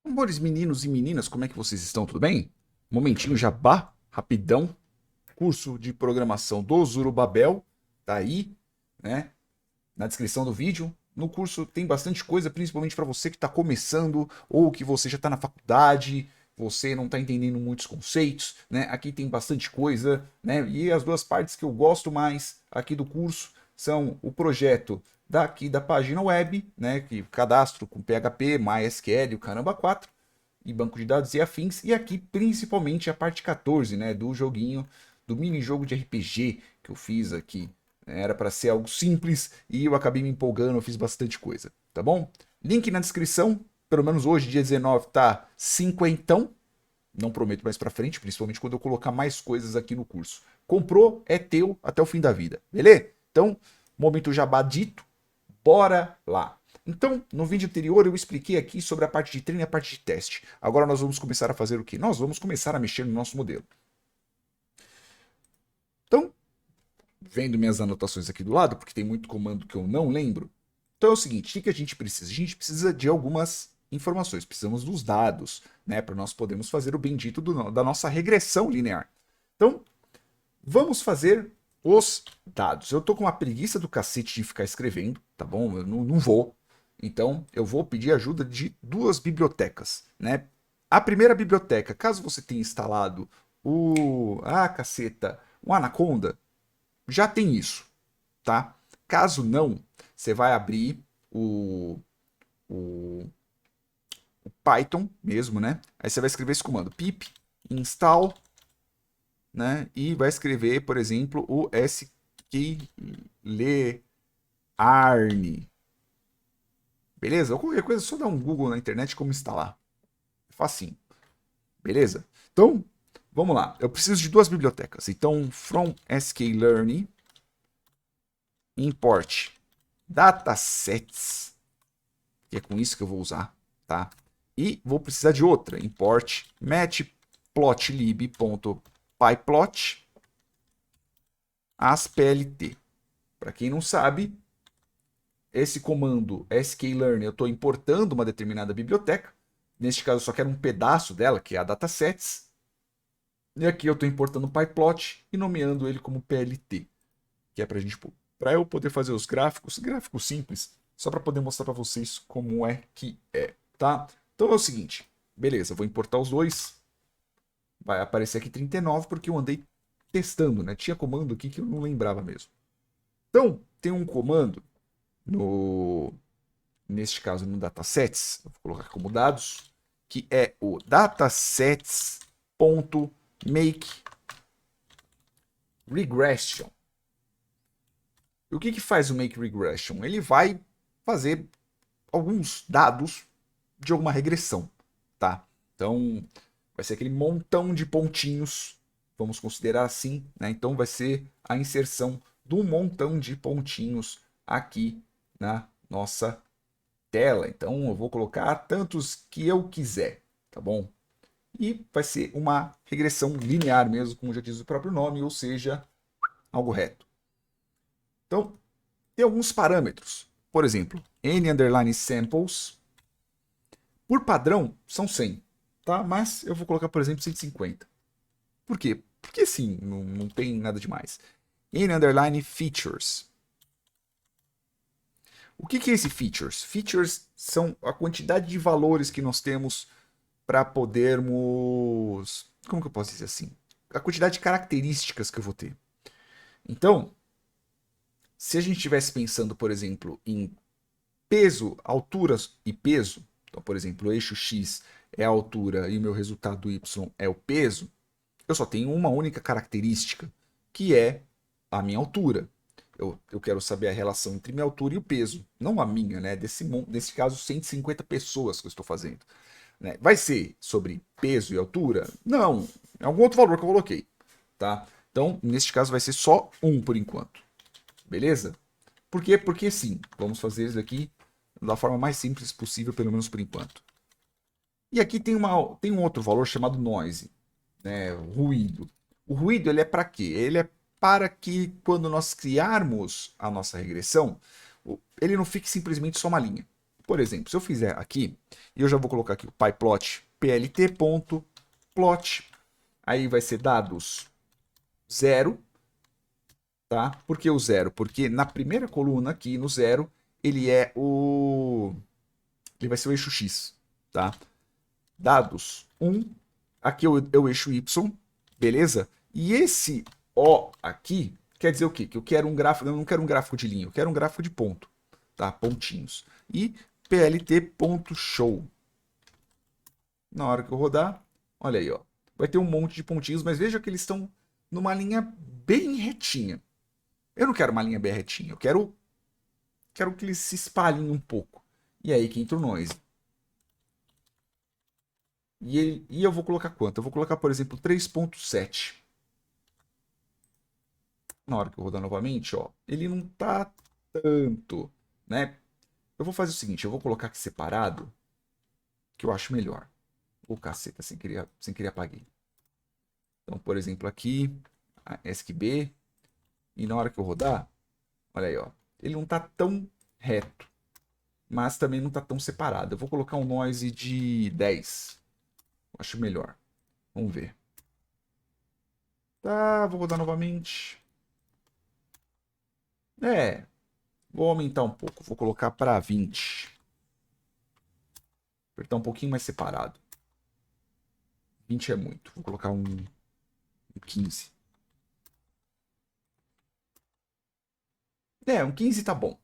Amores, meninos e meninas, como é que vocês estão? Tudo bem? Momentinho jabá, rapidão. Curso de programação do Zorobabel, tá aí, né? Na descrição do vídeo. No curso tem bastante coisa, principalmente para você que está começando ou que você já está na faculdade, você não está entendendo muitos conceitos, né? Aqui tem bastante coisa, né? E as duas partes que eu gosto mais aqui do curso são o projeto daqui da página web, né? Que cadastro com PHP, MySQL, o caramba 4 e banco de dados e afins. E aqui principalmente a parte 14, né? Do joguinho, do mini jogo de RPG que eu fiz aqui. Era para ser algo simples e eu acabei me empolgando, eu fiz bastante coisa, tá bom? Link na descrição, pelo menos hoje, dia 19, tá cinquentão. Não prometo mais para frente, principalmente quando eu colocar mais coisas aqui no curso. Comprou, é teu até o fim da vida, beleza? Então, momento jabá dito, bora lá. Então, no vídeo anterior eu expliquei aqui sobre a parte de treino e a parte de teste. Agora nós vamos começar a fazer o quê? Nós vamos começar a mexer no nosso modelo. Então, vendo minhas anotações aqui do lado, porque tem muito comando que eu não lembro. Então é o seguinte, o que a gente precisa? A gente precisa de algumas informações, precisamos dos dados, né, para nós podermos fazer o bendito da nossa regressão linear. Então, vamos fazer os dados. Eu tô com uma preguiça do cacete de ficar escrevendo, tá bom? Eu não vou. Então, eu vou pedir ajuda de duas bibliotecas, né? A primeira biblioteca, caso você tenha instalado caceta, o Anaconda, já tem isso, tá? Caso não, você vai abrir o, o Python mesmo, né? Aí você vai escrever esse comando pip install, né? E vai escrever, por exemplo, o sklearn. Beleza? Ou qualquer coisa, só dá um Google na internet como instalar. Facinho. Beleza? Então, vamos lá. Eu preciso de duas bibliotecas. Então, from sklearn import datasets, que é com isso que eu vou usar, tá? E vou precisar de outra, import matplotlib.pyplot asplt. Para quem não sabe, esse comando sklearn, eu estou importando uma determinada biblioteca. Neste caso, eu só quero um pedaço dela, que é a datasets. E aqui eu estou importando o pyplot e nomeando ele como plt, que é para eu poder fazer os gráficos, gráficos simples, só para poder mostrar para vocês como é que é, tá? Então é o seguinte, beleza, vou importar os dois, vai aparecer aqui 39 porque eu andei testando, né? Tinha comando aqui que eu não lembrava mesmo. Então, tem um comando no neste caso no datasets, vou colocar como dados, que é o datasets.makeRegression. E o que faz o make regression? Ele vai fazer alguns dados de alguma regressão, tá? Então, vai ser aquele montão de pontinhos, vamos considerar assim, né? Então, vai ser a inserção de um montão de pontinhos aqui na nossa tela. Então, eu vou colocar tantos que eu quiser, tá bom? E vai ser uma regressão linear mesmo, como já diz o próprio nome, ou seja, algo reto. Então, tem alguns parâmetros. Por exemplo, n_samples. Por padrão, são 100, tá? Mas eu vou colocar, por exemplo, 150. Por quê? Porque sim, não tem nada demais. n_features. O que é esse features? Features são a quantidade de valores que nós temos para podermos... Como que eu posso dizer assim? A quantidade de características que eu vou ter. Então, se a gente estivesse pensando, por exemplo, em peso, alturas e peso, então, por exemplo, o eixo X é a altura e o meu resultado Y é o peso, eu só tenho uma única característica, que é a minha altura. Eu quero saber a relação entre minha altura e o peso, não a minha, né? Nesse caso, 150 pessoas que eu estou fazendo. Né? Vai ser sobre peso e altura? Não, é algum outro valor que eu coloquei, tá? Então, neste caso, vai ser só um por enquanto, beleza? Por quê? Porque sim, vamos fazer isso aqui da forma mais simples possível, pelo menos por enquanto. E aqui tem um outro valor chamado noise, né? Ruído. O ruído ele é para quê? Ele é para que quando nós criarmos a nossa regressão, ele não fique simplesmente só uma linha. Por exemplo, se eu fizer aqui, e eu já vou colocar aqui o pyplot, plt.plot, aí vai ser dados 0, tá? Por que o 0? Porque na primeira coluna aqui, no 0, ele vai ser o eixo X, tá? Dados 1, aqui é o eixo Y, beleza? E esse O aqui quer dizer o quê? Que eu quero um gráfico, eu não quero um gráfico de linha, eu quero um gráfico de ponto, tá? Pontinhos. E plt.show. Na hora que eu rodar, olha aí, ó. Vai ter um monte de pontinhos, mas veja que eles estão numa linha bem retinha. Eu não quero uma linha bem retinha, eu quero que eles se espalhem um pouco. E aí que entra o noise. E eu vou colocar quanto? Eu vou colocar, por exemplo, 3.7. Na hora que eu rodar novamente, ó, ele não tá tanto, né? Eu vou fazer o seguinte, eu vou colocar aqui separado, que eu acho melhor. Ô, caceta, sem querer apaguei. Então, por exemplo, aqui, a ESC-B, e na hora que eu rodar, olha aí, ó, ele não tá tão reto, mas também não tá tão separado. Eu vou colocar um noise de 10. Acho melhor. Vamos ver. Tá, vou rodar novamente. Vou aumentar um pouco. Vou colocar para 20. Apertar um pouquinho mais separado. 20 é muito. Vou colocar um 15. Um 15 tá bom.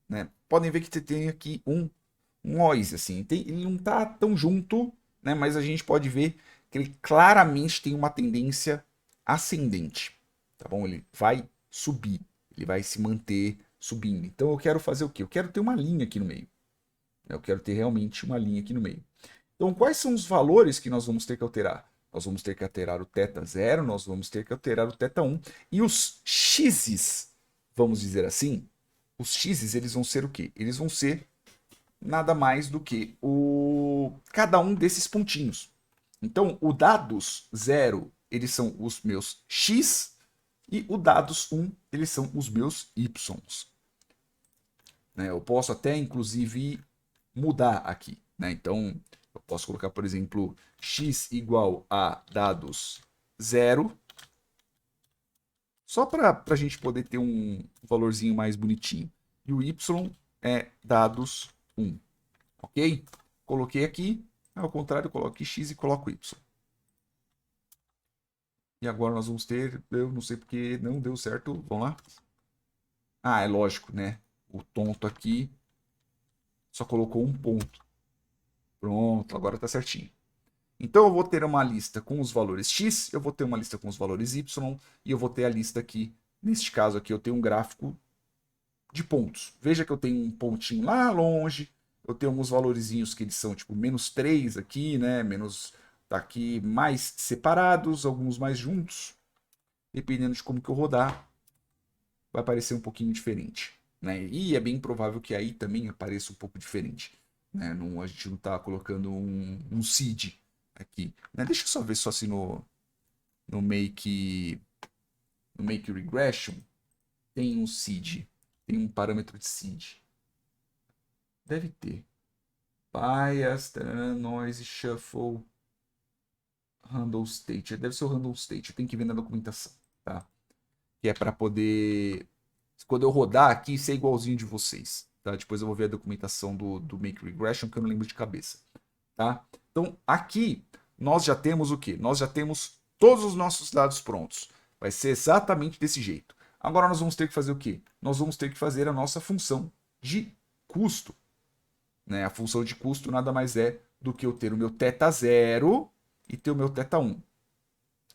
Né? Podem ver que você tem aqui um noise, assim. Ele não tá tão junto, né? Mas a gente pode ver que ele claramente tem uma tendência ascendente. Tá bom? Ele vai subir. Ele vai se manter subindo. Então eu quero fazer o quê? Eu quero ter uma linha aqui no meio. Eu quero ter realmente uma linha aqui no meio. Então, quais são os valores que nós vamos ter que alterar? Nós vamos ter que alterar o θ 0, nós vamos ter que alterar o θ 1. E os x's, vamos dizer assim, os x's eles vão ser o quê? Eles vão ser nada mais do que cada um desses pontinhos. Então, o dados 0, eles são os meus x, e o dados 1, eles são os meus y's. Né? Eu posso até, inclusive, mudar aqui. Né? Então, eu posso colocar, por exemplo, x igual a dados 0, só para a gente poder ter um valorzinho mais bonitinho. E o y é dados 1. Ok? Coloquei aqui, ao contrário, eu coloco x e coloco y. E agora nós vamos ter, eu não sei porque não deu certo, vamos lá? Ah, é lógico, né? O tonto aqui só colocou um ponto. Pronto, agora tá certinho. Então eu vou ter uma lista com os valores x, eu vou ter uma lista com os valores y, e eu vou ter a lista aqui, neste caso aqui eu tenho um gráfico de pontos. Veja que eu tenho um pontinho lá longe, eu tenho alguns valorizinhos que eles são tipo -3 aqui, né? Menos tá aqui mais separados, alguns mais juntos. Dependendo de como que eu rodar, vai aparecer um pouquinho diferente. Né? E é bem provável que aí também apareça um pouco diferente. Né? Não, a gente não está colocando um seed aqui. Né? Deixa eu só ver só se no make regression tem um seed. Tem um parâmetro de seed. Deve ter. Bias, noise, shuffle, handle state. Deve ser o handle state. Eu tenho que ver na documentação. Tá? Que é para poder... Quando eu rodar aqui, ser igualzinho de vocês. Tá? Depois eu vou ver a documentação do Make Regression, que eu não lembro de cabeça. Tá? Então, aqui, nós já temos o quê? Nós já temos todos os nossos dados prontos. Vai ser exatamente desse jeito. Agora nós vamos ter que fazer o quê? Nós vamos ter que fazer a nossa função de custo. Né? A função de custo nada mais é do que eu ter o meu θ 0 e ter o meu θ 1.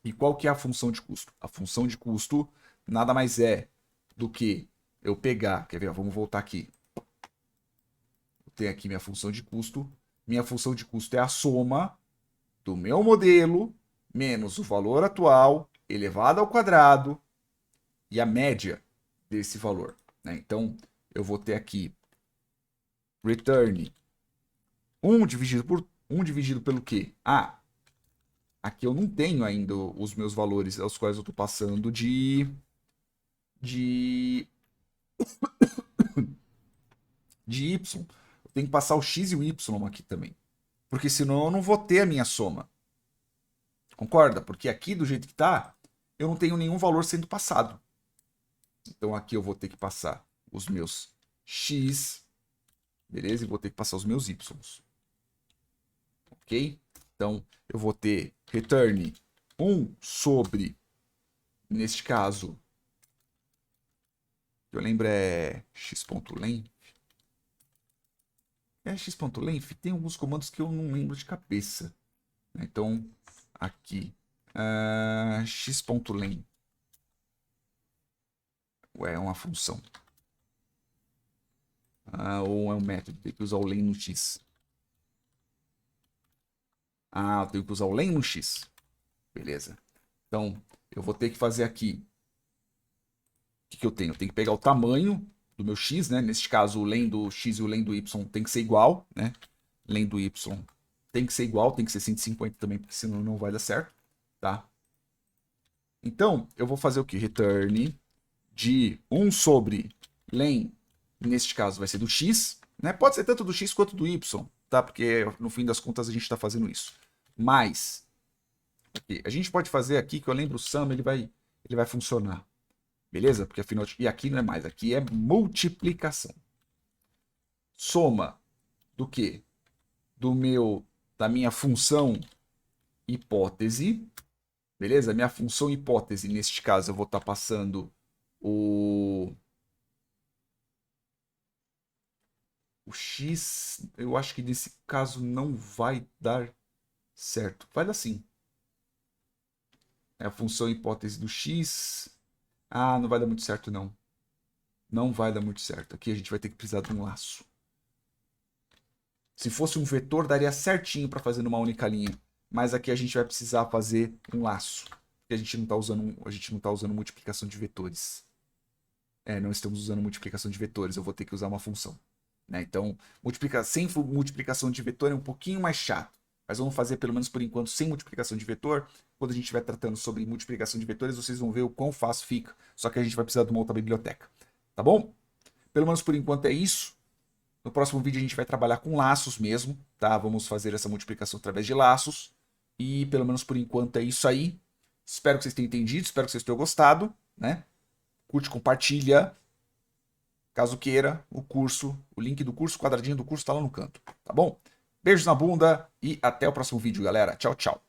E qual que é a função de custo? A função de custo nada mais é do que eu pegar... Quer ver? Vamos voltar aqui. Eu tenho aqui minha função de custo. Minha função de custo é a soma do meu modelo menos o valor atual elevado ao quadrado e a média desse valor. Né? Então, eu vou ter aqui return 1 dividido pelo quê? Ah, aqui eu não tenho ainda os meus valores aos quais eu estou passando de y. Eu tem que passar o x e o y aqui também. Porque senão eu não vou ter a minha soma. Concorda? Porque aqui, do jeito que está, eu não tenho nenhum valor sendo passado. Então aqui eu vou ter que passar os meus x, beleza? E vou ter que passar os meus y. Ok? Então eu vou ter return 1 sobre, neste caso, eu lembro é x.length. É x.length? Tem alguns comandos que eu não lembro de cabeça. Então, aqui, x.len é uma função. Ou é um método, tem que usar o len no x. Eu tenho que usar o len no x. Beleza. Então, eu vou ter que fazer aqui. O que eu tenho? Eu tenho que pegar o tamanho do meu x, né? Neste caso, o len do x e o len do y tem que ser igual, né? Len do y tem que ser igual, tem que ser 150 também, porque senão não vai dar certo, tá? Então, eu vou fazer o que? Return de 1 sobre len, neste caso vai ser do x, né? Pode ser tanto do x quanto do y, tá? Porque no fim das contas a gente está fazendo isso. Mas, aqui, a gente pode fazer aqui, que eu lembro o sum, ele vai funcionar. Beleza? Porque afinal, e aqui não é mais, aqui é multiplicação. Soma do quê? Da minha função hipótese, beleza? Minha função hipótese, neste caso, eu vou estar passando o x, eu acho que nesse caso não vai dar certo. Vai dar sim. É a função hipótese do x. Não vai dar muito certo, não. Não vai dar muito certo. Aqui a gente vai ter que precisar de um laço. Se fosse um vetor, daria certinho para fazer numa única linha. Mas aqui a gente vai precisar fazer um laço. Porque a gente não está usando multiplicação de vetores. Não estamos usando multiplicação de vetores. Eu vou ter que usar uma função. Né? Então, sem multiplicação de vetor é um pouquinho mais chato. Mas vamos fazer, pelo menos por enquanto, sem multiplicação de vetor. Quando a gente estiver tratando sobre multiplicação de vetores, vocês vão ver o quão fácil fica. Só que a gente vai precisar de uma outra biblioteca. Tá bom? Pelo menos por enquanto é isso. No próximo vídeo a gente vai trabalhar com laços mesmo, tá? Vamos fazer essa multiplicação através de laços. E pelo menos por enquanto é isso aí. Espero que vocês tenham entendido, espero que vocês tenham gostado, né? Curte, compartilha. Caso queira, o link do curso, o quadradinho do curso tá lá no canto, tá bom? Beijos na bunda e até o próximo vídeo, galera. Tchau, tchau.